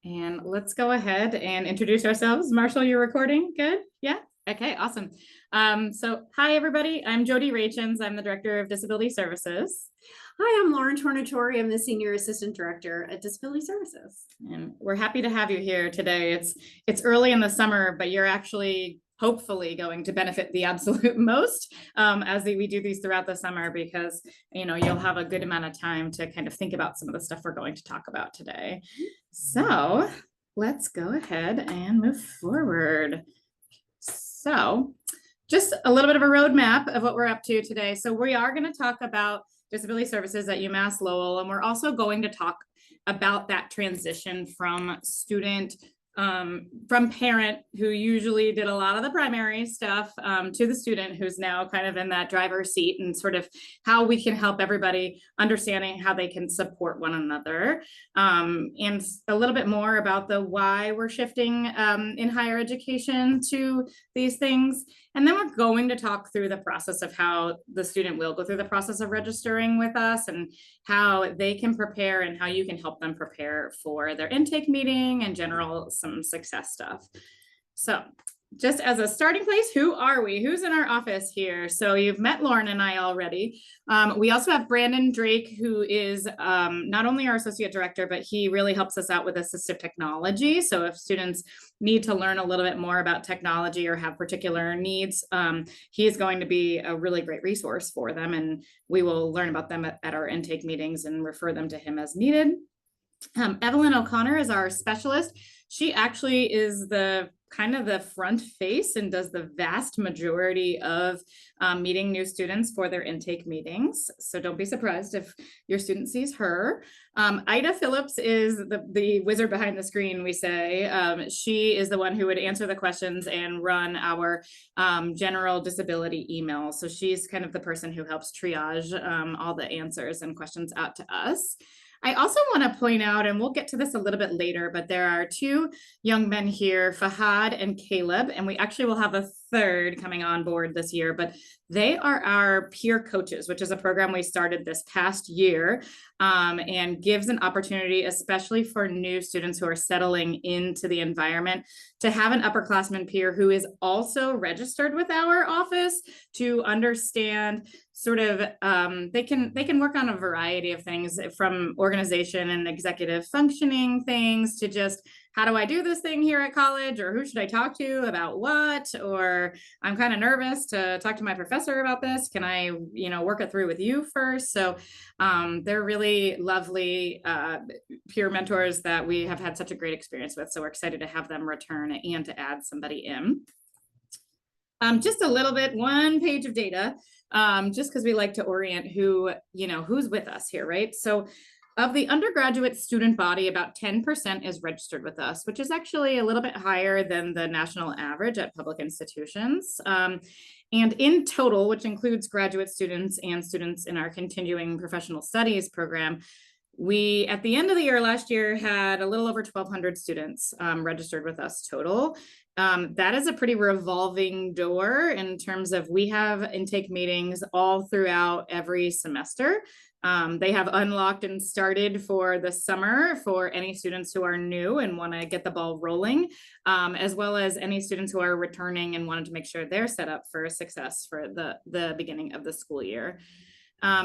And let's go ahead and introduce ourselves. Marshall, you're recording? Good? Yeah? Okay, awesome. So hi, everybody. I'm Jody Rachens. I'm the Director of Disability Services. Hi, I'm Lauren Tornatori. I'm the Senior Assistant Director at Disability Services. And we're happy to have you here today. It's early in the summer, but you're actually hopefully going to benefit the absolute most as we do these throughout the summer, because you'll have a good amount of time to kind of think about some of the stuff we're going to talk about today. So let's go ahead and move forward. So just a little bit of a roadmap of what we're up to today. So we are going to talk about disability services at UMass Lowell, and we're also going to talk about that transition from student, from parent who usually did a lot of the primary stuff to the student who's now kind of in that driver's seat, and sort of how we can help everybody understanding how they can support one another, and a little bit more about the why we're shifting in higher education to these things. And then we're going to talk through the process of how the student will go through the process of registering with us, and how they can prepare and how you can help them prepare for their intake meeting and general some success stuff. So just as a starting place, who are we? Who's in our office here? So you've met Lauren and I already. We also have Brandon Drake, who is not only our associate director, but he really helps us out with assistive technology. So if students need to learn a little bit more about technology or have particular needs, he is going to be a really great resource for them. And we will learn about them at our intake meetings and refer them to him as needed. Evelyn O'Connor is our specialist. She actually is the kind of the front face and does the vast majority of meeting new students for their intake meetings. So don't be surprised if your student sees her. Ida Phillips is the wizard behind the screen, we say. She is the one who would answer the questions and run our general disability email. So she's kind of the person who helps triage all the answers and questions out to us. I also want to point out, and we'll get to this a little bit later, but there are two young men here, Fahad and Caleb, and we actually will have a third coming on board this year, but they are our peer coaches, which is a program we started this past year, and gives an opportunity, especially for new students who are settling into the environment, to have an upperclassman peer who is also registered with our office, to understand sort of they can work on a variety of things, from organization and executive functioning things to just, how do I do this thing here at college, or who should I talk to about what, or I'm kind of nervous to talk to my professor about this, can I work it through with you first? So they're really lovely peer mentors that we have had such a great experience with, so we're excited to have them return and to add somebody in. Just a little bit, one page of data, just because we like to orient who's with us here, right? So of the undergraduate student body, about 10% is registered with us, which is actually a little bit higher than the national average at public institutions. And in total, which includes graduate students and students in our continuing professional studies program, we, at the end of the year last year, had a little over 1,200 students registered with us total. That is a pretty revolving door in terms of, we have intake meetings all throughout every semester. They have unlocked and started for the summer for any students who are new and want to get the ball rolling, as well as any students who are returning and wanted to make sure they're set up for success for the beginning of the school year.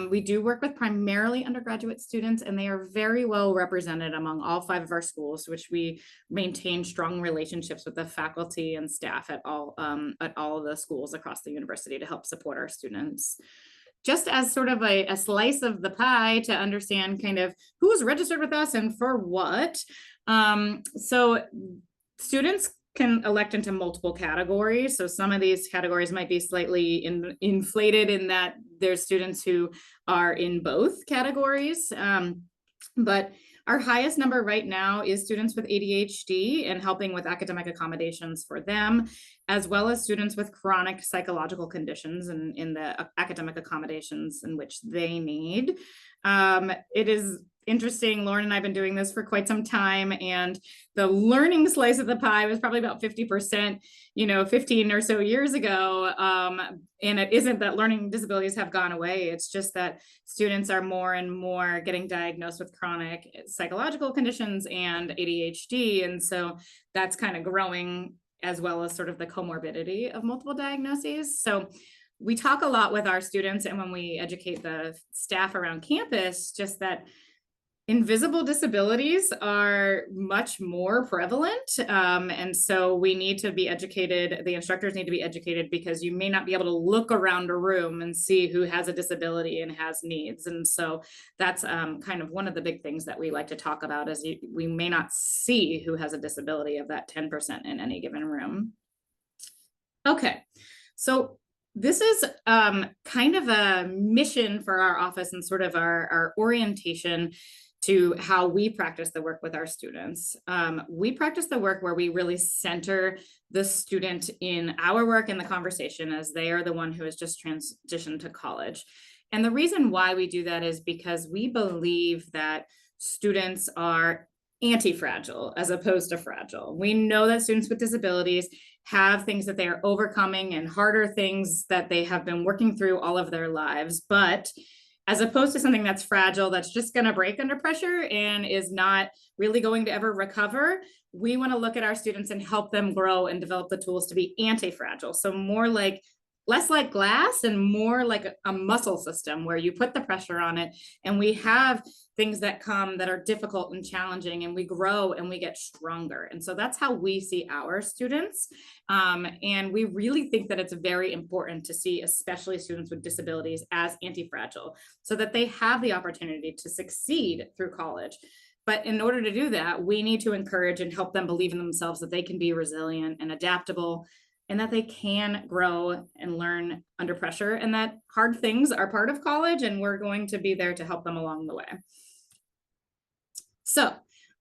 We do work with primarily undergraduate students, and they are very well represented among all 5 of our schools, which we maintain strong relationships with the faculty and staff at all of the schools across the university to help support our students. Just as sort of a slice of the pie to understand kind of who's registered with us and for what. So students can elect into multiple categories. So some of these categories might be slightly inflated in that there's students who are in both categories. But our highest number right now is students with ADHD and helping with academic accommodations for them, as well as students with chronic psychological conditions and in the academic accommodations in which they need. It is interesting. Lauren and I have been doing this for quite some time, and the learning slice of the pie was probably about 50%, 15 or so years ago. And it isn't that learning disabilities have gone away. It's just that students are more and more getting diagnosed with chronic psychological conditions and ADHD. And so that's kind of growing, as well as sort of the comorbidity of multiple diagnoses. So we talk a lot with our students, and when we educate the staff around campus, just that invisible disabilities are much more prevalent. And so we need to be educated. The instructors need to be educated, because you may not be able to look around a room and see who has a disability and has needs. And so that's kind of one of the big things that we like to talk about, is we may not see who has a disability of that 10% in any given room. Okay, so this is kind of a mission for our office, and sort of our orientation to how we practice the work with our students. We practice the work where we really center the student in our work and the conversation, as they are the one who has just transitioned to college. And the reason why we do that is because we believe that students are anti-fragile as opposed to fragile. We know that students with disabilities have things that they are overcoming and harder things that they have been working through all of their lives, but as opposed to something that's fragile, that's just going to break under pressure and is not really going to ever recover, we want to look at our students and help them grow and develop the tools to be anti-fragile. So less like glass and more like a muscle system, where you put the pressure on it, and we have things that come that are difficult and challenging, and we grow and we get stronger. And so that's how we see our students. And we really think that it's very important to see, especially students with disabilities, as anti-fragile, so that they have the opportunity to succeed through college. But in order to do that, we need to encourage and help them believe in themselves, that they can be resilient and adaptable, and that they can grow and learn under pressure, and that hard things are part of college, and we're going to be there to help them along the way. So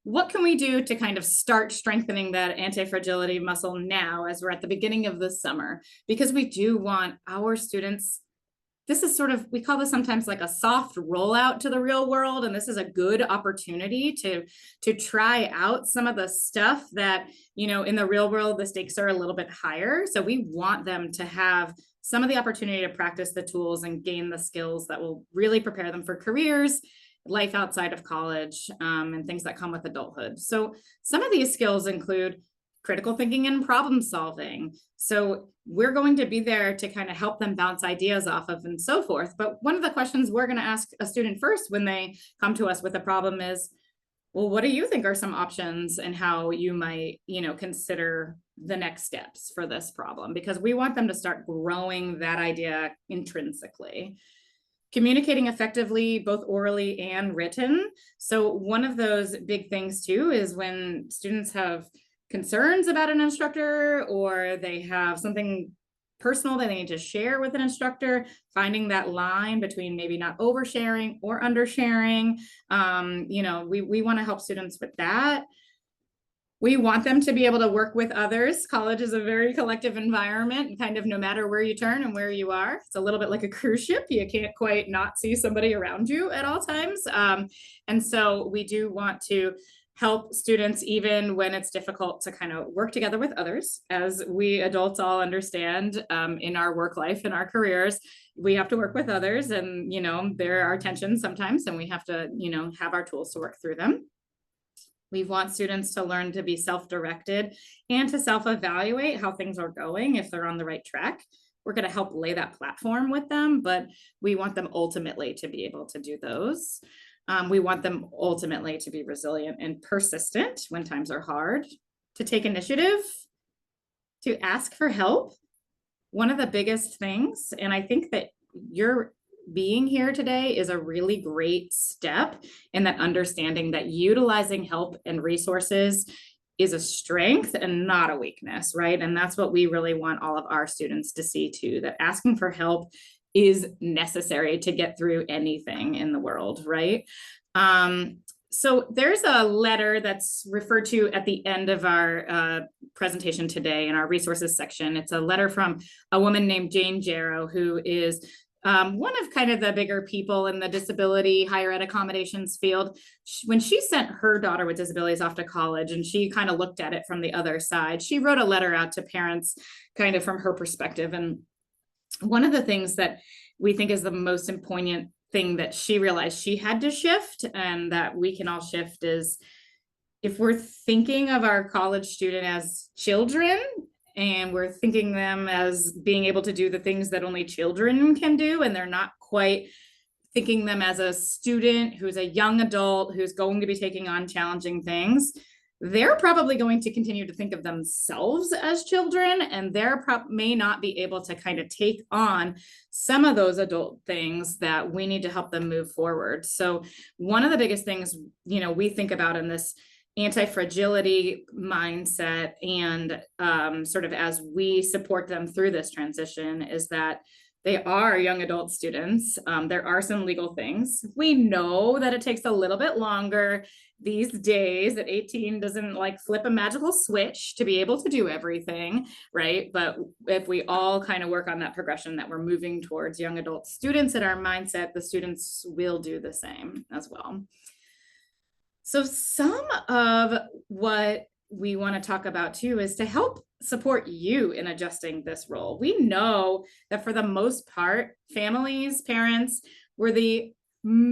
what can we do to kind of start strengthening that anti-fragility muscle now, as we're at the beginning of the summer? Because we do want our students, this is sort of, we call this sometimes like a soft rollout to the real world. And this is a good opportunity to try out some of the stuff that, in the real world, the stakes are a little bit higher. So we want them to have some of the opportunity to practice the tools and gain the skills that will really prepare them for careers, life outside of college, and things that come with adulthood. So some of these skills include critical thinking and problem solving. So we're going to be there to kind of help them bounce ideas off of and so forth. But one of the questions we're going to ask a student first when they come to us with a problem is, well, what do you think are some options, and how you might, consider the next steps for this problem? Because we want them to start growing that idea intrinsically. Communicating effectively, both orally and written. So one of those big things too is when students have concerns about an instructor, or they have something personal that they need to share with an instructor, finding that line between maybe not oversharing or undersharing. We want to help students with that. We want them to be able to work with others. College is a very collective environment, kind of no matter where you turn and where you are. It's a little bit like a cruise ship. You can't quite not see somebody around you at all times. And so we do want to help students, even when it's difficult, to kind of work together with others. As we adults all understand, in our work life and our careers, we have to work with others, and there are tensions sometimes, and we have to have our tools to work through them. We want students to learn to be self-directed and to self-evaluate how things are going, if they're on the right track. We're going to help lay that platform with them, but we want them ultimately to be able to do those. We want them ultimately to be resilient and persistent when times are hard, to take initiative, to ask for help. One of the biggest things, and I think that you're being here today is a really great step in that understanding that utilizing help and resources is a strength and not a weakness, right? And that's what we really want all of our students to see too, that asking for help is necessary to get through anything in the world, right? So there's a letter that's referred to at the end of our presentation today in our resources section. It's a letter from a woman named Jane Jarrow, who is one of kind of the bigger people in the disability higher ed accommodations field. When she sent her daughter with disabilities off to college and she kind of looked at it from the other side, she wrote a letter out to parents kind of from her perspective. And one of the things that we think is the most poignant thing that she realized she had to shift, and that we can all shift, is if we're thinking of our college student as children, and we're thinking them as being able to do the things that only children can do, and they're not quite thinking them as a student who's a young adult who's going to be taking on challenging things, they're probably going to continue to think of themselves as children, and they're may not be able to kind of take on some of those adult things that we need to help them move forward. So one of the biggest things, we think about in this anti-fragility mindset, and sort of as we support them through this transition, is that they are young adult students. There are some legal things. We know that it takes a little bit longer these days, that 18 doesn't like flip a magical switch to be able to do everything, right? But if we all kind of work on that progression, that we're moving towards young adult students in our mindset, the students will do the same as well. So some of what we want to talk about too is to help support you in adjusting this role. We know that for the most part, families, parents were the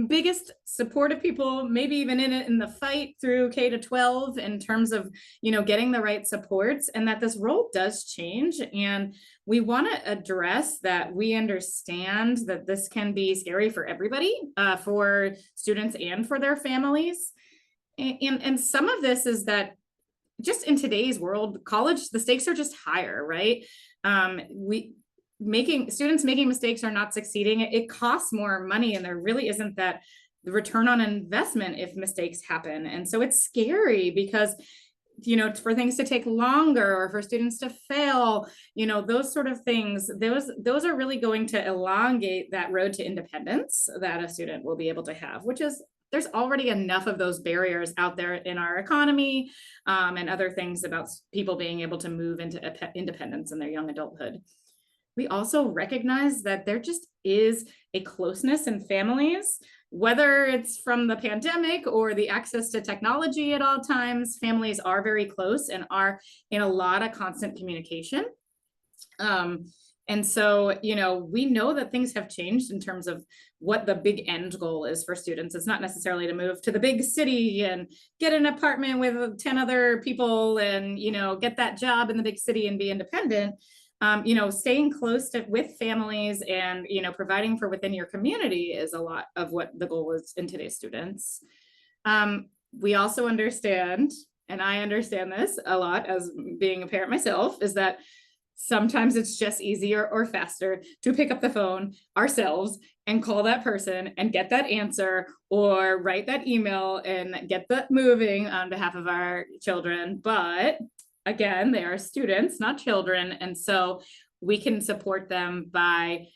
biggest supportive people, maybe even in the fight through K to 12 in terms of, getting the right supports, and that this role does change. And we want to address that. We understand that this can be scary for everybody, for students and for their families. And some of this is that just in today's world, college, the stakes are just higher, right? Students making mistakes or not succeeding, it costs more money, and there really isn't that the return on investment if mistakes happen. And so it's scary because, for things to take longer or for students to fail, those sort of things, those are really going to elongate that road to independence that a student will be able to have, which is, there's already enough of those barriers out there in our economy, and other things about people being able to move into independence in their young adulthood. We also recognize that there just is a closeness in families, whether it's from the pandemic or the access to technology at all times. Families are very close and are in a lot of constant communication. And so, we know that things have changed in terms of what the big end goal is for students. It's not necessarily to move to the big city and get an apartment with 10 other people and, get that job in the big city and be independent. Staying close with families and, providing for within your community is a lot of what the goal is in today's students. We also understand, and I understand this a lot as being a parent myself, is that sometimes it's just easier or faster to pick up the phone ourselves and call that person and get that answer, or write that email and get that moving on behalf of our children. But again, they are students, not children. And so we can support them by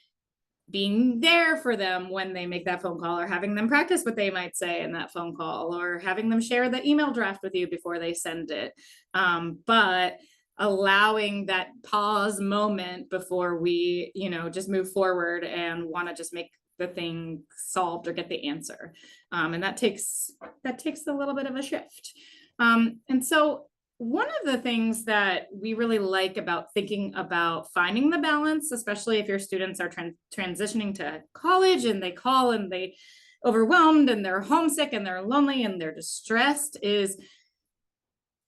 being there for them when they make that phone call, or having them practice what they might say in that phone call, or having them share the email draft with you before they send it. But allowing that pause moment before we, just move forward and want to just make the thing solved or get the answer. And that takes a little bit of a shift. And so one of the things that we really like about thinking about finding the balance, especially if your students are transitioning to college and they call and they overwhelmed and they're homesick and they're lonely and they're distressed, is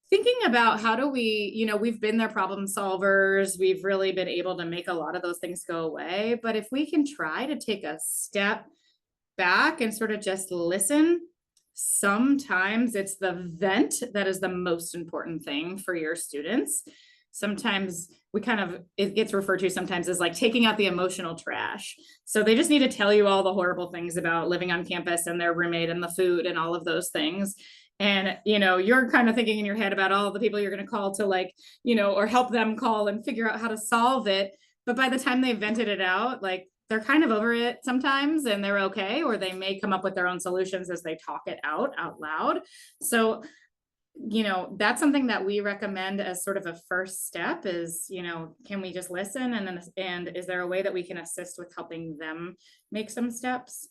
thinking about how do we, we've been their problem solvers. We've really been able to make a lot of those things go away. But if we can try to take a step back and sort of just listen, sometimes it's the vent that is the most important thing for your students. Sometimes it gets referred to sometimes as like taking out the emotional trash. So they just need to tell you all the horrible things about living on campus and their roommate and the food and all of those things. And, you're kind of thinking in your head about all the people you're going to call to or help them call and figure out how to solve it. But by the time they've vented it out, they're kind of over it sometimes and they're okay, or they may come up with their own solutions as they talk it out loud. So that's something that we recommend as sort of a first step is, can we just listen? And is there a way that we can assist with helping them make some steps?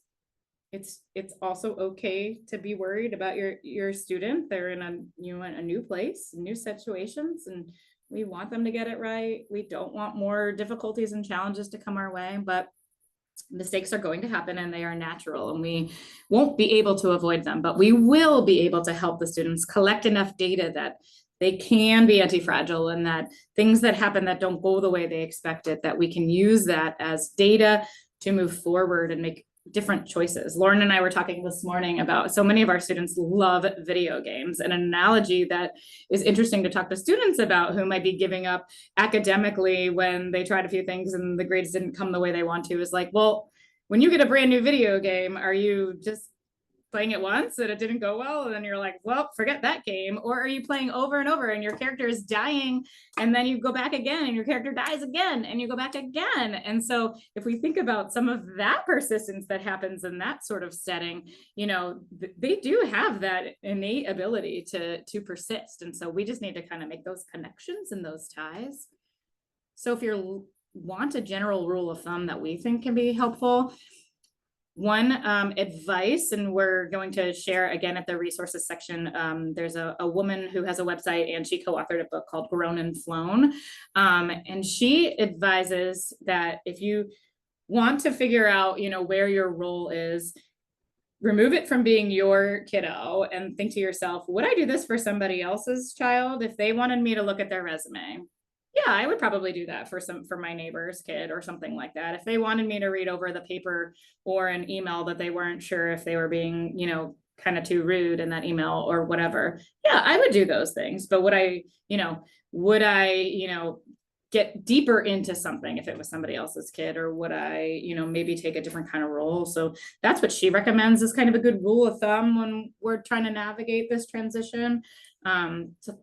It's also okay to be worried about your student. They're in a new place, new situations, and we want them to get it right. We don't want more difficulties and challenges to come our way, but mistakes are going to happen and they are natural, and we won't be able to avoid them, but we will be able to help the students collect enough data that they can be anti-fragile, and that things that happen that don't go the way they expected, that we can use that as data to move forward and make different choices. Lauren and I were talking this morning about, so many of our students love video games. And an analogy that is interesting to talk to students about who might be giving up academically when they tried a few things and the grades didn't come the way they want to, is like, well, when you get a brand new video game, are you just playing it once and it didn't go well, and then you're like, well, forget that game? Or are you playing over and over and your character is dying, and then you go back again and your character dies again and you go back again? And so if we think about some of that persistence that happens in that sort of setting, they do have that innate ability to persist. And so we just need to kind of make those connections and those ties. So if you want a general rule of thumb that we think can be helpful, one advice, and we're going to share again at the resources section, there's a woman who has a website and she co-authored a book called Grown and Flown. And she advises that if you want to figure out, where your role is, remove it from being your kiddo and think to yourself, would I do this for somebody else's child? If they wanted me to look at their resume, yeah, I would probably do that for my neighbor's kid or something like that. If they wanted me to read over the paper or an email that they weren't sure if they were being, kind of too rude in that email or whatever, yeah, I would do those things. But would I get deeper into something if it was somebody else's kid, or would I, maybe take a different kind of role? So that's what she recommends as kind of a good rule of thumb when we're trying to navigate this transition. So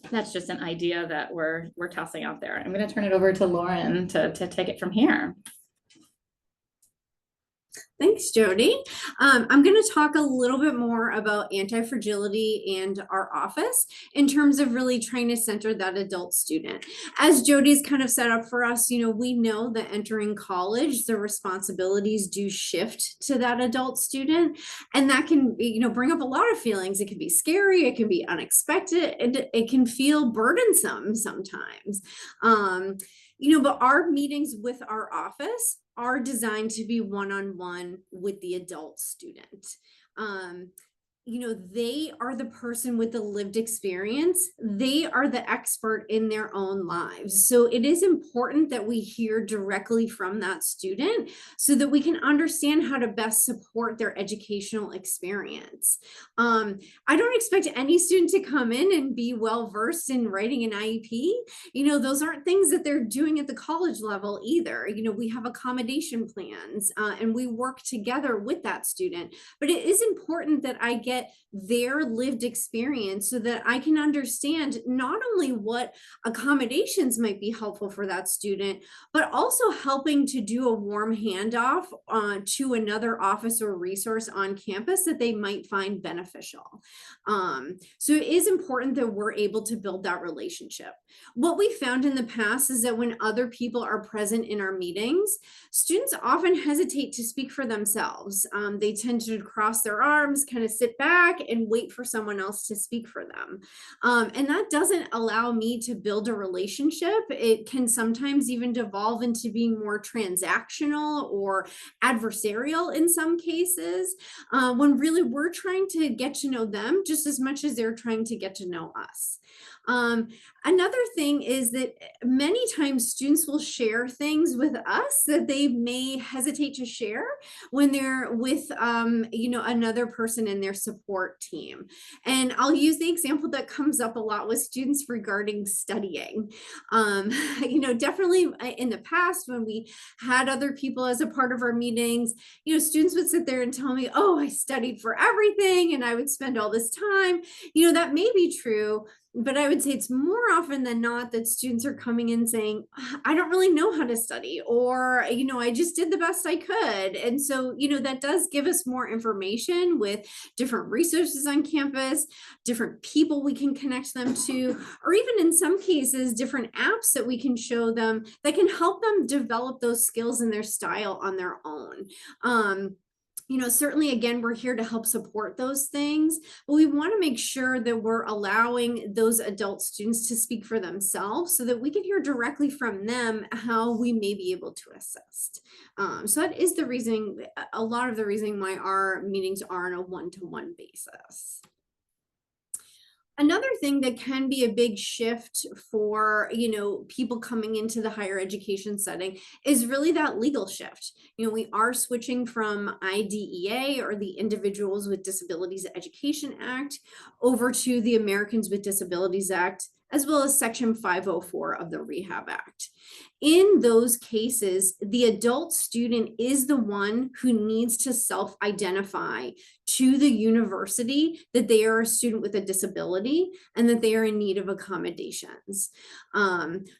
that's just an idea that we're tossing out there. I'm going to turn it over to Lauren to take it from here. Thanks, Jody. I'm going to talk a little bit more about anti-fragility and our office in terms of really trying to center that adult student. As Jody's kind of set up for us, we know that entering college, the responsibilities do shift to that adult student, and that can, bring up a lot of feelings. It can be scary, it can be unexpected, and it can feel burdensome sometimes. But our meetings with our office are designed to be one-on-one with the adult student. They are the person with the lived experience. They are the expert in their own lives. So it is important that we hear directly from that student so that we can understand how to best support their educational experience. I don't expect any student to come in and be well-versed in writing an IEP. Those aren't things that they're doing at the college level either. We have accommodation plans and we work together with that student. But it is important that I get their lived experience so that I can understand not only what accommodations might be helpful for that student, but also helping to do a warm handoff to another office or resource on campus that they might find beneficial. So it is important that we're able to build that relationship. What we found in the past is that when other people are present in our meetings, students often hesitate to speak for themselves. They tend to cross their arms, kind of sit back and wait for someone else to speak for them. And that doesn't allow me to build a relationship. It can sometimes even devolve into being more transactional or adversarial in some cases, when really we're trying to get to know them just as much as they're trying to get to know us. Another thing is that many times students will share things with us that they may hesitate to share when they're with, another person in their support team. And I'll use the example that comes up a lot with students regarding studying. Definitely in the past when we had other people as a part of our meetings, students would sit there and tell me, oh, I studied for everything and I would spend all this time. That may be true, but I would say it's more often than not that students are coming in saying, I don't really know how to study, or, I just did the best I could. And so, that does give us more information with different different resources on campus, different people we can connect them to, or even in some cases, different apps that we can show them that can help them develop those skills and their style on their own. Certainly, again, we're here to help support those things, but we want to make sure that we're allowing those adult students to speak for themselves so that we can hear directly from them how we may be able to assist. So that is the reason, a lot of the reason why our meetings are on a one-to-one basis. Another thing that can be a big shift for, people coming into the higher education setting is really that legal shift. We are switching from IDEA, or the Individuals with Disabilities Education Act, over to the Americans with Disabilities Act, as well as Section 504 of the Rehab Act. In those cases, the adult student is the one who needs to self-identify to the university that they are a student with a disability and that they are in need of accommodations.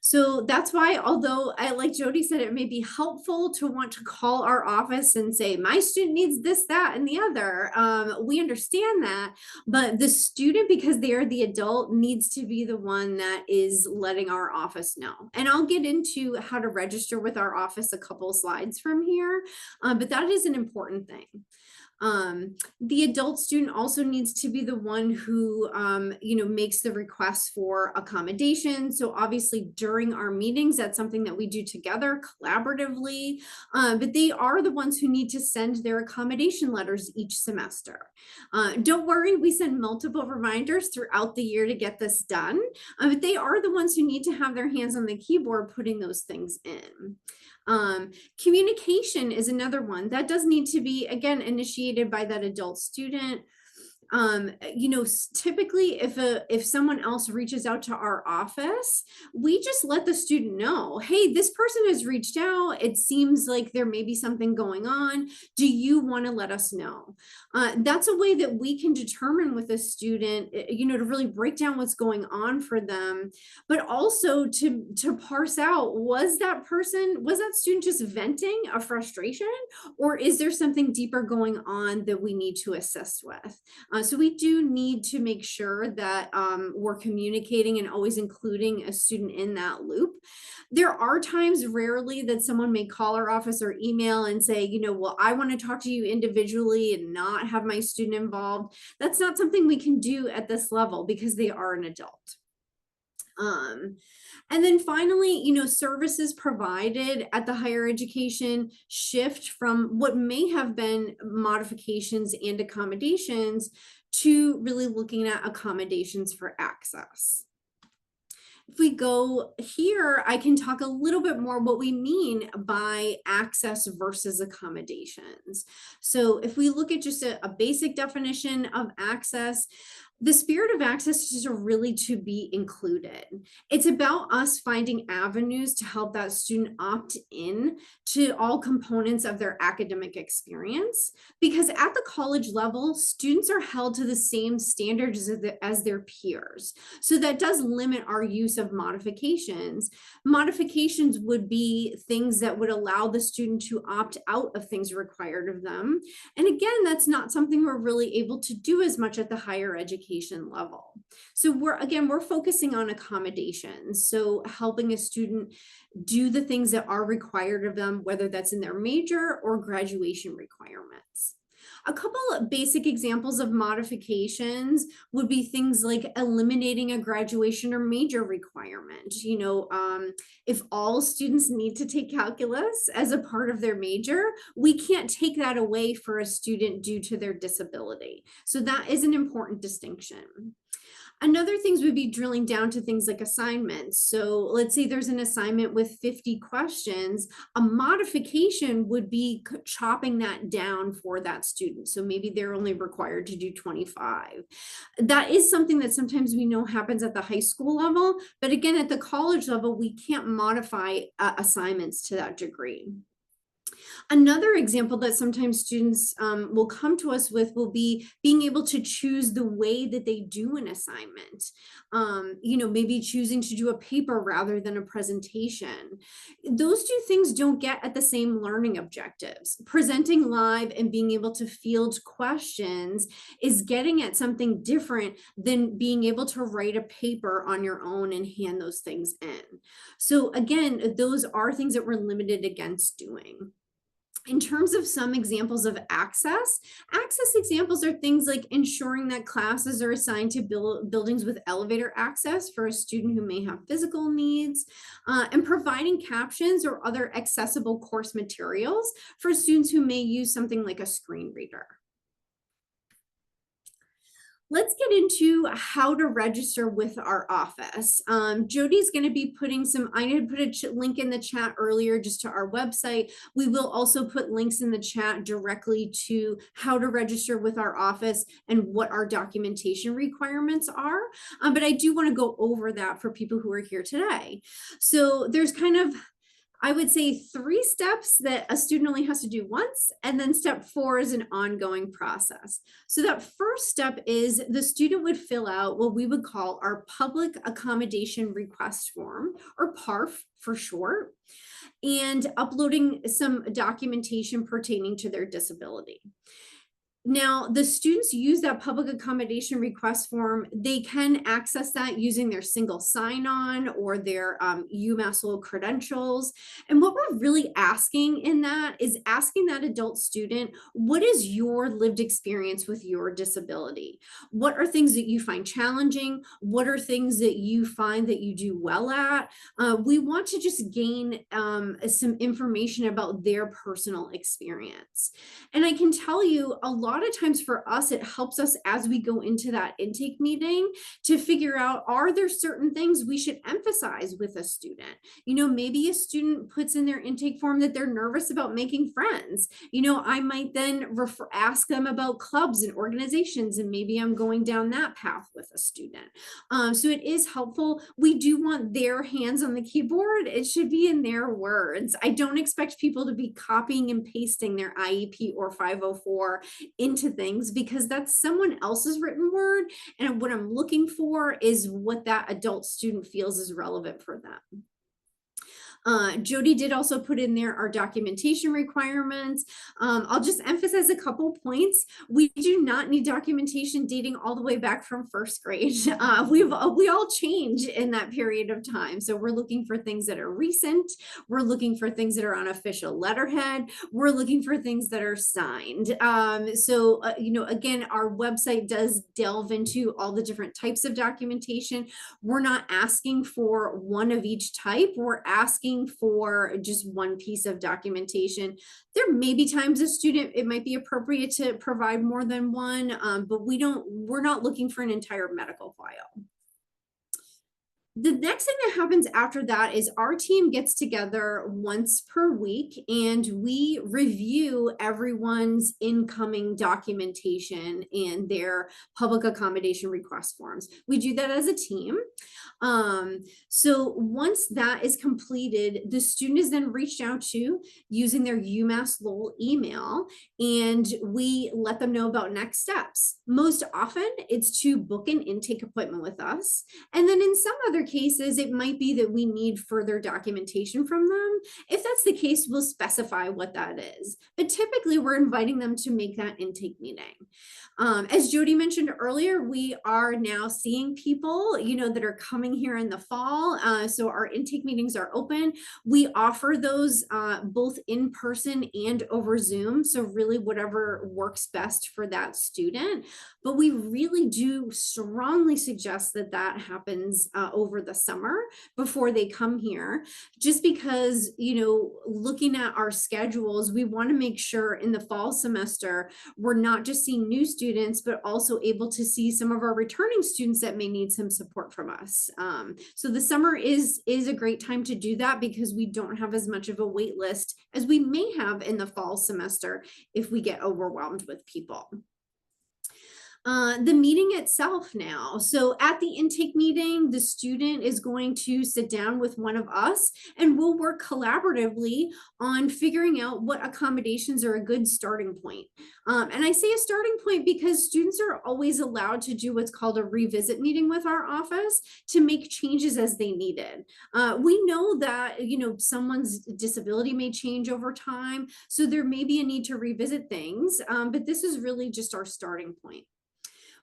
So that's why, although like Jody said, it may be helpful to want to call our office and say, my student needs this, that, and the other. We understand that, but the student, because they are the adult, needs to be the one that is letting our office know. And I'll get into how to register with our office a couple slides from here, but that is an important thing. The adult student also needs to be the one who, makes the request for accommodation. So obviously during our meetings, that's something that we do together collaboratively, but they are the ones who need to send their accommodation letters each semester. Don't worry, we send multiple reminders throughout the year to get this done, but they are the ones who need to have their hands on the keyboard putting those things in. Communication is another one that does need to be, again, initiated by that adult student. Typically if someone else reaches out to our office, we just let the student know, hey, this person has reached out. It seems like there may be something going on. Do you want to let us know? That's a way that we can determine with a student, to really break down what's going on for them, but also to parse out, was that student just venting a frustration, or is there something deeper going on that we need to assist with? So we do need to make sure that we're communicating and always including a student in that loop. There are times, rarely, that someone may call our office or email and say, well, I want to talk to you individually and not have my student involved. That's not something we can do at this level because they are an adult. And then finally, services provided at the higher education shift from what may have been modifications and accommodations to really looking at accommodations for access. If we go here, I can talk a little bit more what we mean by access versus accommodations. So if we look at just a basic definition of access, the spirit of access is really to be included. It's about us finding avenues to help that student opt in to all components of their academic experience, because at the college level, students are held to the same standards as their peers. So that does limit our use of modifications. Modifications would be things that would allow the student to opt out of things required of them. And again, that's not something we're really able to do as much at the higher education level. So we're focusing on accommodations. So helping a student do the things that are required of them, whether that's in their major or graduation requirements. A couple of basic examples of modifications would be things like eliminating a graduation or major requirement. If all students need to take calculus as a part of their major, we can't take that away for a student due to their disability. So that is an important distinction. Another things would be drilling down to things like assignments. So let's say there's an assignment with 50 questions. A modification would be chopping that down for that student. So maybe they're only required to do 25. That is something that sometimes we know happens at the high school level, but again, at the college level, we can't modify assignments to that degree. Another example that sometimes students will come to us with will be being able to choose the way that they do an assignment. Maybe choosing to do a paper rather than a presentation. Those two things don't get at the same learning objectives. Presenting live and being able to field questions is getting at something different than being able to write a paper on your own and hand those things in. So again, those are things that we're limited against doing. In terms of some examples of access examples are things like ensuring that classes are assigned to buildings with elevator access for a student who may have physical needs, and providing captions or other accessible course materials for students who may use something like a screen reader. Let's get into how to register with our office. Jody's going to be putting I had put a link in the chat earlier just to our website. We will also put links in the chat directly to how to register with our office and what our documentation requirements are. But I do want to go over that for people who are here today. So there's I would say 3 steps that a student only has to do once, and then step 4 is an ongoing process. So that first step is the student would fill out what we would call our public accommodation request form, or PARF for short, and uploading some documentation pertaining to their disability. Now, the students use that public accommodation request form. They can access that using their single sign-on or their UMass Lowell credentials. And what we're really asking in that is asking that adult student, what is your lived experience with your disability? What are things that you find challenging? What are things that you find that you do well at? We want to just gain some information about their personal experience. And I can tell you, a lot of times for us, it helps us as we go into that intake meeting to figure out, are there certain things we should emphasize with a student? Maybe a student puts in their intake form that they're nervous about making friends. I might then ask them about clubs and organizations, and maybe I'm going down that path with a student. So it is helpful. We do want their hands on the keyboard. It should be in their words. I don't expect people to be copying and pasting their IEP or 504 into things, because that's someone else's written word. And what I'm looking for is what that adult student feels is relevant for them. Jody did also put in there our documentation requirements. I'll just emphasize a couple points. We do not need documentation dating all the way back from first grade. We all change in that period of time. So we're looking for things that are recent. We're looking for things that are on official letterhead. We're looking for things that are signed. Again, our website does delve into all the different types of documentation. We're not asking for one of each type. We're asking for just one piece of documentation. There may be times it might be appropriate to provide more than one, but we're not looking for an entire medical file. The next thing that happens after that is our team gets together once per week and we review everyone's incoming documentation and their public accommodation request forms. We do that as a team. So once that is completed, the student is then reached out to using their UMass Lowell email, and we let them know about next steps. Most often it's to book an intake appointment with us. And then in some other cases, it might be that we need further documentation from them. If that's the case, we'll specify what that is. But typically we're inviting them to make that intake meeting. As Jody mentioned earlier, we are now seeing people, that are coming here in the fall. So our intake meetings are open. We offer those both in person and over Zoom. So really whatever works best for that student. But we really do strongly suggest that that happens over the summer before they come here, just because, looking at our schedules, we want to make sure in the fall semester, we're not just seeing new students, but also able to see some of our returning students that may need some support from us. So the summer is a great time to do that because we don't have as much of a wait list as we may have in the fall semester if we get overwhelmed with people. The meeting itself now. So at the intake meeting, the student is going to sit down with one of us and we'll work collaboratively on figuring out what accommodations are a good starting point. And I say a starting point because students are always allowed to do what's called a revisit meeting with our office to make changes as they needed. We know that, someone's disability may change over time, so there may be a need to revisit things, but this is really just our starting point.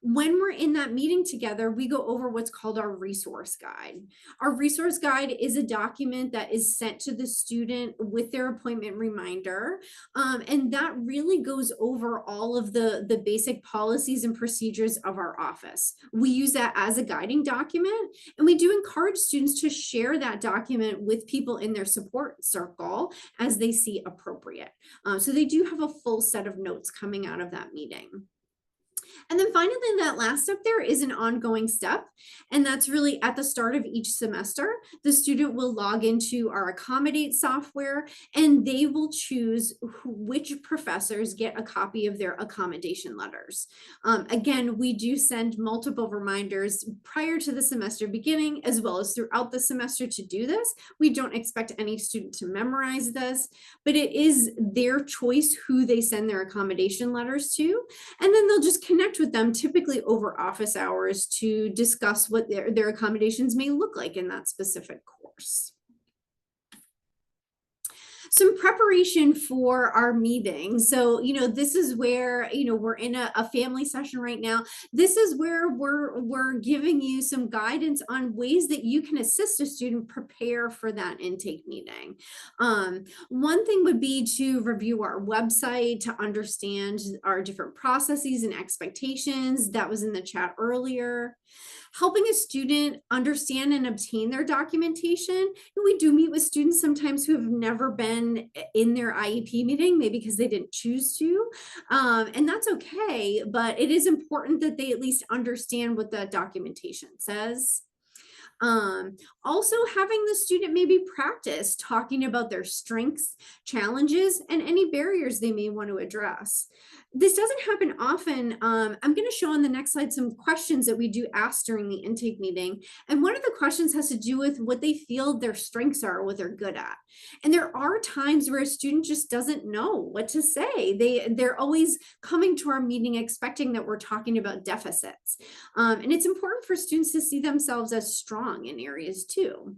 When we're in that meeting together, we go over what's called our resource guide. Our resource guide is a document that is sent to the student with their appointment reminder. And that really goes over all of the basic policies and procedures of our office. We use that as a guiding document, and we do encourage students to share that document with people in their support circle as they see appropriate. So they do have a full set of notes coming out of that meeting. And then finally, that last step there is an ongoing step. And that's really at the start of each semester, the student will log into our Accommodate software and they will choose which professors get a copy of their accommodation letters. Again, we do send multiple reminders prior to the semester beginning, as well as throughout the semester to do this. We don't expect any student to memorize this, but it is their choice who they send their accommodation letters to. And then they'll just connect with them, typically over office hours, to discuss what their accommodations may look like in that specific course. Some preparation for our meeting. So, this is where, we're in a family session right now. This is where we're giving you some guidance on ways that you can assist a student prepare for that intake meeting. One thing would be to review our website to understand our different processes and expectations. That was in the chat earlier. Helping a student understand and obtain their documentation. We do meet with students sometimes who have never been in their IEP meeting, maybe because they didn't choose to, and that's okay, but it is important that they at least understand what the documentation says. Also having the student maybe practice talking about their strengths, challenges, and any barriers they may want to address. This doesn't happen often. I'm going to show on the next slide some questions that we do ask during the intake meeting. And one of the questions has to do with what they feel their strengths are, what they're good at. And there are times where a student just doesn't know what to say. They're always coming to our meeting expecting that we're talking about deficits. And it's important for students to see themselves as strong in areas too.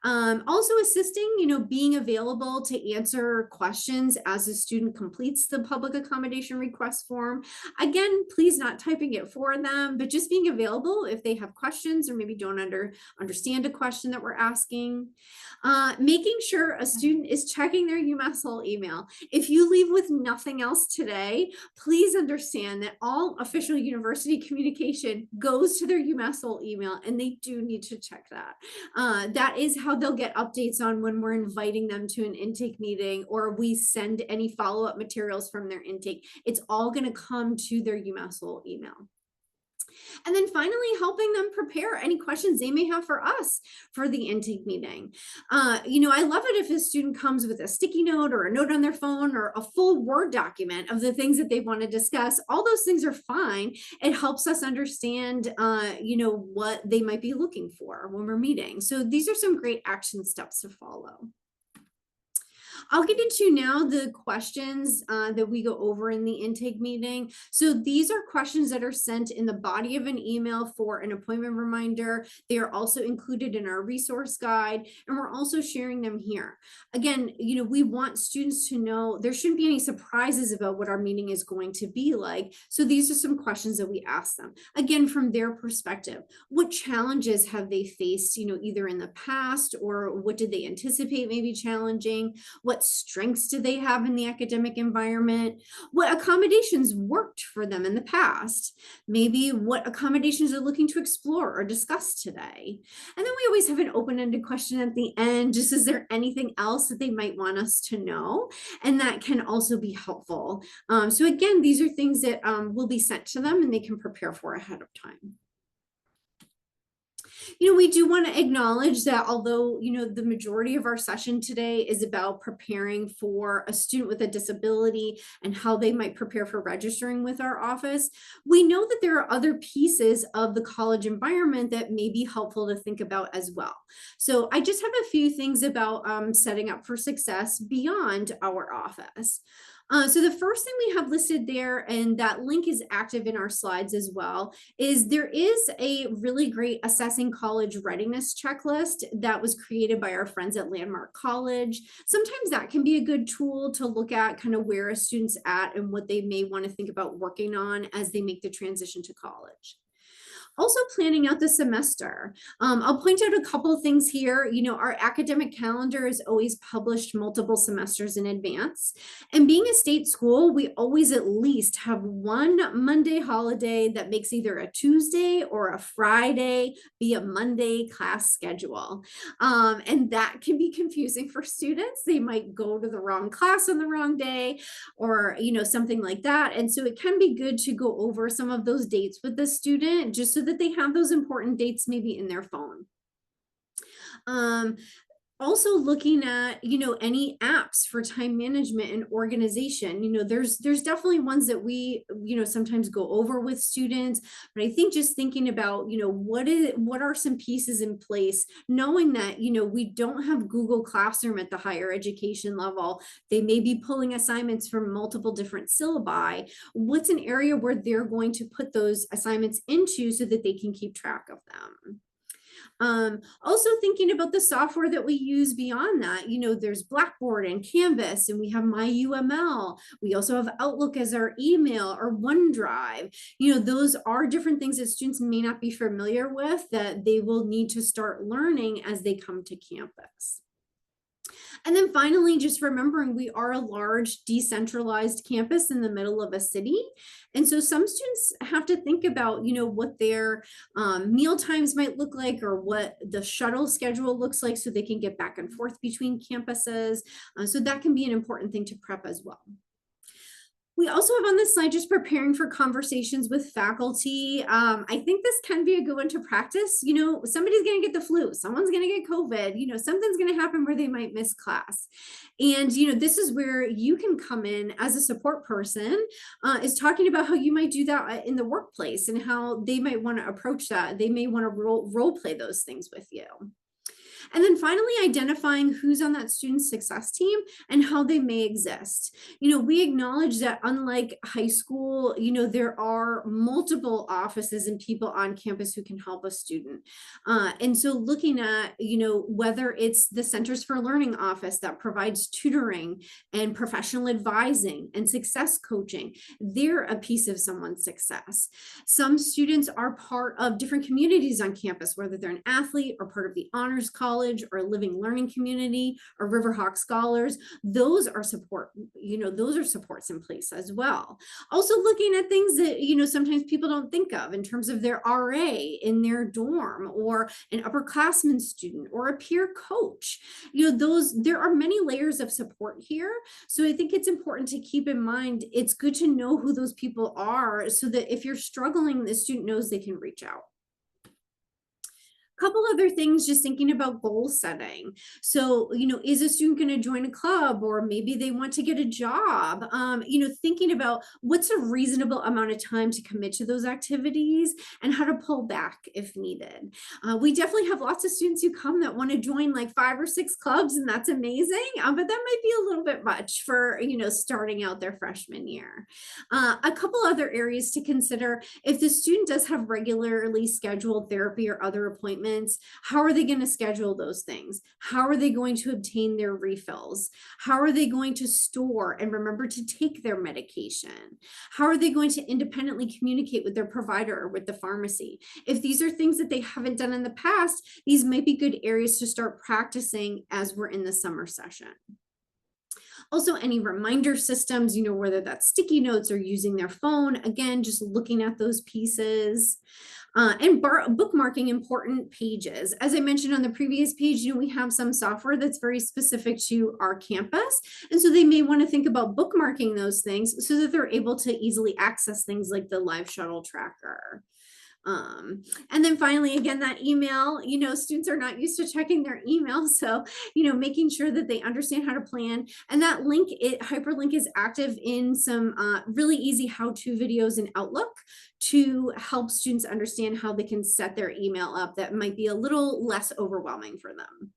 Also assisting, being available to answer questions as a student completes the public accommodation request form. Again, please not typing it for them, but just being available if they have questions or maybe don't understand a question that we're asking. Making sure a student is checking their UMassHole email. If you leave with nothing else today, please understand that all official university communication goes to their UMassHole email, and they do need to check that. That is how they'll get updates on when we're inviting them to an intake meeting or we send any follow-up materials from their intake. It's all going to come to their UMassHole email. And then finally, helping them prepare any questions they may have for us for the intake meeting. I love it if a student comes with a sticky note or a note on their phone or a full Word document of the things that they want to discuss. All those things are fine. It helps us understand, what they might be looking for when we're meeting. So these are some great action steps to follow. I'll get into now the questions that we go over in the intake meeting. So these are questions that are sent in the body of an email for an appointment reminder. They are also included in our resource guide, and we're also sharing them here. Again, we want students to know there shouldn't be any surprises about what our meeting is going to be like. So these are some questions that we ask them. Again, from their perspective, what challenges have they faced, either in the past, or what did they anticipate may be challenging? What strengths do they have in the academic environment? What accommodations worked for them in the past? Maybe what accommodations they're looking to explore or discuss today. And then we always have an open-ended question at the end, just is there anything else that they might want us to know? And that can also be helpful. So again, these are things that will be sent to them and they can prepare for ahead of time. We do want to acknowledge that although, the majority of our session today is about preparing for a student with a disability and how they might prepare for registering with our office, we know that there are other pieces of the college environment that may be helpful to think about as well. So I just have a few things about setting up for success beyond our office. So the first thing we have listed there, and that link is active in our slides as well, is there is a really great assessing college readiness checklist that was created by our friends at Landmark College. Sometimes that can be a good tool to look at kind of where a student's at and what they may want to think about working on as they make the transition to college. Also planning out the semester. I'll point out a couple of things here. Our academic calendar is always published multiple semesters in advance. And being a state school, we always at least have one Monday holiday that makes either a Tuesday or a Friday be a Monday class schedule. And that can be confusing for students. They might go to the wrong class on the wrong day or, something like that. And so it can be good to go over some of those dates with the student just so that they have those important dates maybe in their phone. Also looking at, any apps for time management and organization. There's definitely ones that we, sometimes go over with students, but I think just thinking about, what are some pieces in place, knowing that, we don't have Google Classroom at the higher education level. They may be pulling assignments from multiple different syllabi. What's an area where they're going to put those assignments into so that they can keep track of them? Also thinking about the software that we use beyond that, there's Blackboard and Canvas, and we have my UML. We also have Outlook as our email or OneDrive. Those are different things that students may not be familiar with that they will need to start learning as they come to campus. And then finally, just remembering we are a large decentralized campus in the middle of a city. And so some students have to think about, what their meal times might look like or what the shuttle schedule looks like so they can get back and forth between campuses. So that can be an important thing to prep as well. We also have on this slide just preparing for conversations with faculty. I think this can be a good one to practice. Somebody's going to get the flu, someone's going to get COVID, something's going to happen where they might miss class. And, this is where you can come in as a support person, is talking about how you might do that in the workplace and how they might want to approach that. They may want to role play those things with you. And then finally, identifying who's on that student success team and how they may exist. We acknowledge that unlike high school, there are multiple offices and people on campus who can help a student. And so looking at, whether it's the Centers for Learning office that provides tutoring and professional advising and success coaching, they're a piece of someone's success. Some students are part of different communities on campus, whether they're an athlete or part of the honors college or a living learning community or Riverhawk scholars. Those are those are supports in place as well. Also looking at things that, sometimes people don't think of in terms of their RA in their dorm or an upperclassman student or a peer coach. There are many layers of support here. So I think it's important to keep in mind, it's good to know who those people are so that if you're struggling, the student knows they can reach out. Couple other things, just thinking about goal setting. So, is a student going to join a club or maybe they want to get a job? Thinking about what's a reasonable amount of time to commit to those activities and how to pull back if needed. We definitely have lots of students who come that want to join like 5 or 6 clubs, and that's amazing. But that might be a little bit much for, starting out their freshman year. A couple other areas to consider: if the student does have regularly scheduled therapy or other appointments, how are they going to schedule those things? How are they going to obtain their refills? How are they going to store and remember to take their medication? How are they going to independently communicate with their provider or with the pharmacy? If these are things that they haven't done in the past, these might be good areas to start practicing as we're in the summer session. Also, any reminder systems, whether that's sticky notes or using their phone, again, just looking at those pieces. And bookmarking important pages. As I mentioned on the previous page, we have some software that's very specific to our campus. And so they may want to think about bookmarking those things so that they're able to easily access things like the live shuttle tracker. And then finally, again, that email, students are not used to checking their email. So, making sure that they understand how to plan. And that hyperlink is active in some really easy how-to videos in Outlook to help students understand how they can set their email up that might be a little less overwhelming for them.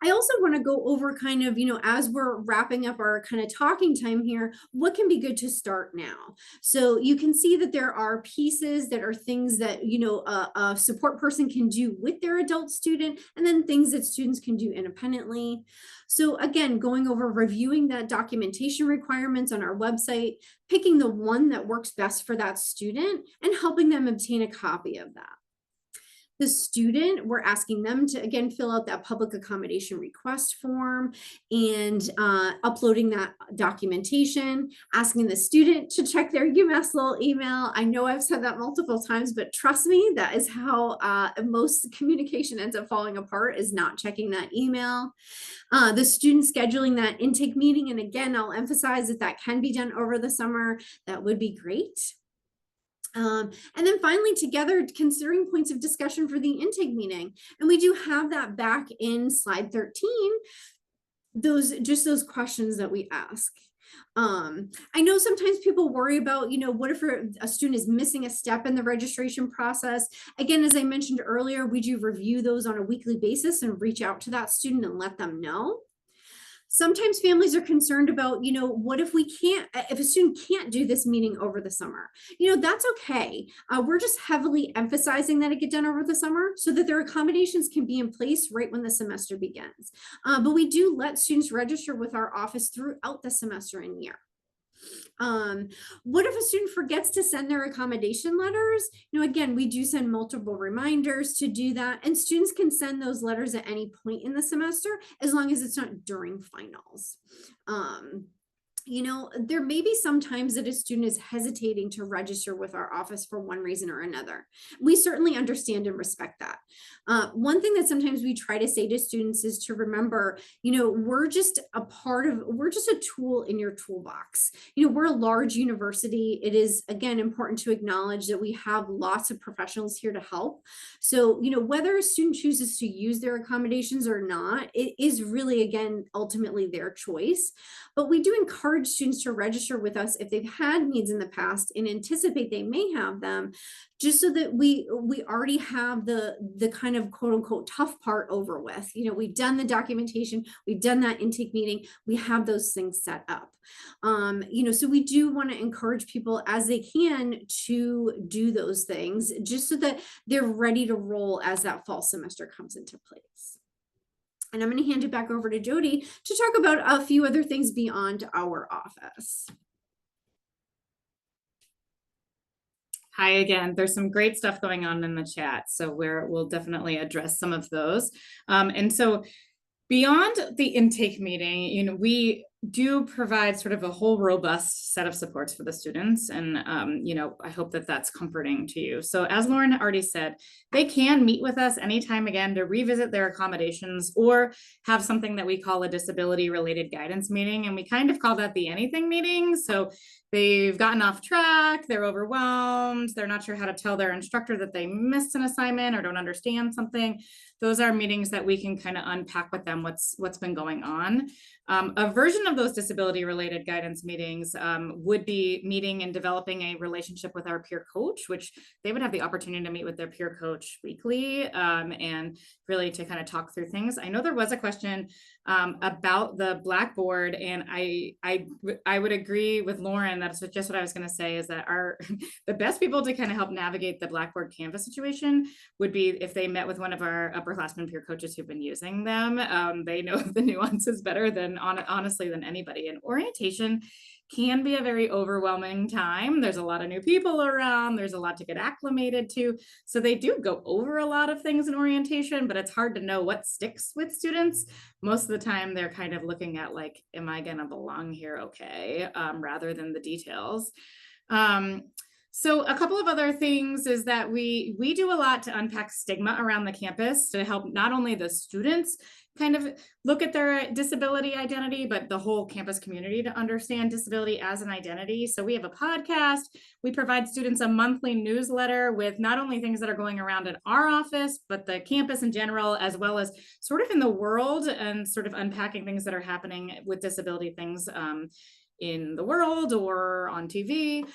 I also want to go over kind of, as we're wrapping up our kind of talking time here, what can be good to start now? So you can see that there are pieces that are things that, a support person can do with their adult student, and then things that students can do independently. So again, going over reviewing that documentation requirements on our website, picking the one that works best for that student, and helping them obtain a copy of that. The student, we're asking them to, again, fill out that public accommodation request form and uploading that documentation, asking the student to check their UMass little email. I know I've said that multiple times, but trust me, that is how most communication ends up falling apart, is not checking that email. The student scheduling that intake meeting, and again, I'll emphasize that that can be done over the summer. That would be great. And then finally, together, considering points of discussion for the intake meeting. And we do have that back in slide 13, those questions that we ask. I know sometimes people worry about, what if a student is missing a step in the registration process? Again, as I mentioned earlier, we do review those on a weekly basis and reach out to that student and let them know. Sometimes families are concerned about, what if if a student can't do this meeting over the summer? That's okay. We're just heavily emphasizing that it get done over the summer so that their accommodations can be in place right when the semester begins. But we do let students register with our office throughout the semester and year. What if a student forgets to send their accommodation letters? Again, we do send multiple reminders to do that, and students can send those letters at any point in the semester as long as it's not during finals. There may be some times that a student is hesitating to register with our office for one reason or another. We certainly understand and respect that. One thing that sometimes we try to say to students is to remember, we're just a tool in your toolbox. We're a large university. It is, again, important to acknowledge that we have lots of professionals here to help. So, whether a student chooses to use their accommodations or not, it is really, again, ultimately their choice. But we do encourage students to register with us if they've had needs in the past and anticipate they may have them, just so that we already have the kind of quote unquote tough part over with. We've done the documentation, we've done that intake meeting, we have those things set up. So we do want to encourage people as they can to do those things just so that they're ready to roll as that fall semester comes into place. And I'm going to hand it back over to Jody to talk about a few other things beyond our office. Hi again. There's some great stuff going on in the chat, so we'll definitely address some of those. And so beyond the intake meeting, we do provide sort of a whole robust set of supports for the students. And, I hope that that's comforting to you. So as Lauren already said, they can meet with us anytime again to revisit their accommodations or have something that we call a disability related guidance meeting. And we kind of call that the anything meeting. So they've gotten off track, they're overwhelmed, they're not sure how to tell their instructor that they missed an assignment or don't understand something. Those are meetings that we can kind of unpack with them what's been going on. A version of those disability related guidance meetings would be meeting and developing a relationship with our peer coach, which they would have the opportunity to meet with their peer coach weekly and really to kind of talk through things. I know there was a question about the Blackboard, and I would agree with Lauren. That's just what I was going to say, is that the best people to kind of help navigate the Blackboard Canvas situation would be if they met with one of our upperclassmen peer coaches who've been using them. They know the nuances better than honestly than anybody. And orientation can be a very overwhelming time. There's a lot of new people around. There's a lot to get acclimated to. So they do go over a lot of things in orientation, but it's hard to know what sticks with students. Most of the time they're kind of looking at like, am I going to belong here? Okay. Rather than the details. So a couple of other things is that we do a lot to unpack stigma around the campus to help not only the students kind of look at their disability identity, but the whole campus community to understand disability as an identity. So we have a podcast. We provide students a monthly newsletter with not only things that are going around in our office, but the campus in general, as well as sort of in the world and sort of unpacking things that are happening with disability things in the world or on TV.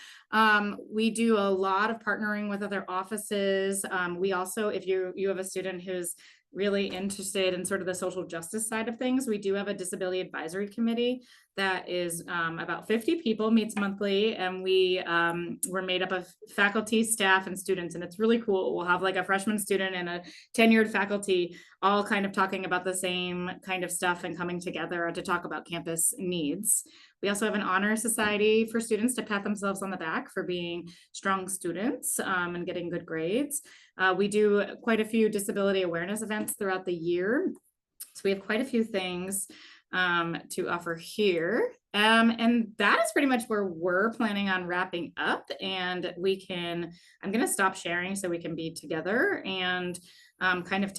We do a lot of partnering with other offices. We also, if you have a student who's really interested in sort of the social justice side of things, we do have a disability advisory committee that is about 50 people, meets monthly, and we're made up of faculty, staff, and students, and it's really cool. We'll have like a freshman student and a tenured faculty all kind of talking about the same kind of stuff and coming together to talk about campus needs. We also have an honor society for students to pat themselves on the back for being strong students and getting good grades. We do quite a few disability awareness events throughout the year. So we have quite a few things to offer here. And that is pretty much where we're planning on wrapping up. And I'm going to stop sharing so we can be together and kind of